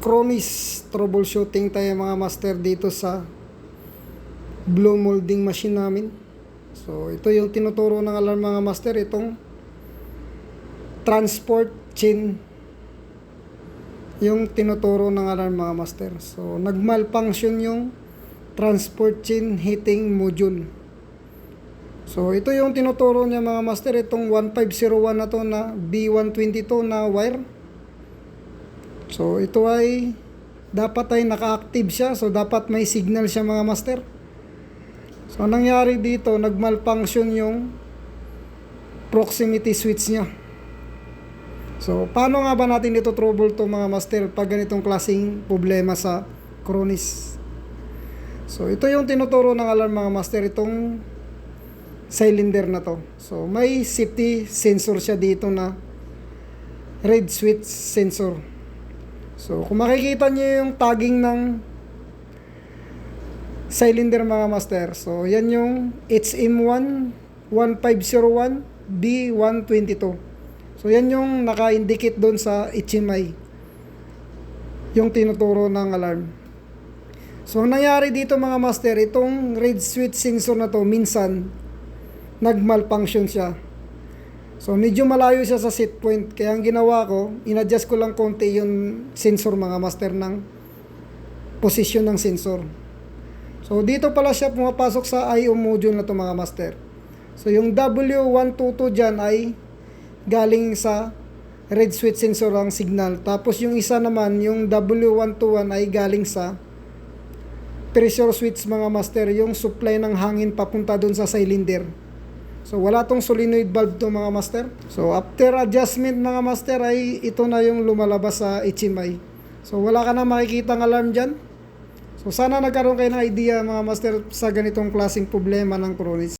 Chronis troubleshooting tayo mga master dito sa blow molding machine namin. So ito yung tinuturo ng alarm mga master, itong transport chain yung tinuturo ng alarm mga master. So nagmalfunction yung transport chain heating module. So ito yung tinuturo niya mga master, itong 1501 na to na B122 na wire. So ito ay dapat ay naka-active siya, so dapat may signal siya mga master. So nangyari dito, nagmalfunction yung proximity switch niya. So paano nga ba natin ito trouble to mga master pag ganitong klaseng problema sa Chronis? So ito yung tinuturo ng alarm mga master, itong cylinder na to. So may safety sensor siya dito na red switch sensor. So kung makikita niyo yung tagging ng cylinder mga master, so yan yung HM1 1501 B122. So yan yung naka-indicate doon sa HMI, yung tinuturo ng alarm. So ang nangyari dito mga master, itong red switch sensor na to minsan nagmalfunction siya. So medyo malayo siya sa set point, kaya ang ginawa ko, inadjust ko lang konti yung sensor mga master ng position ng sensor. So dito pala siya pumapasok sa I/O module na to mga master. So yung W122 dyan ay galing sa red switch sensor ang signal. Tapos yung isa naman, yung W121 ay galing sa pressure switch mga master, yung supply ng hangin papunta dun sa cylinder. So wala tong solenoid valve to mga master. So after adjustment mga master ay ito na yung lumalabas sa HMI. So wala ka na makikita ng alarm dyan. So sana nagkaroon kayo ng idea mga master sa ganitong klaseng problema ng Chronis.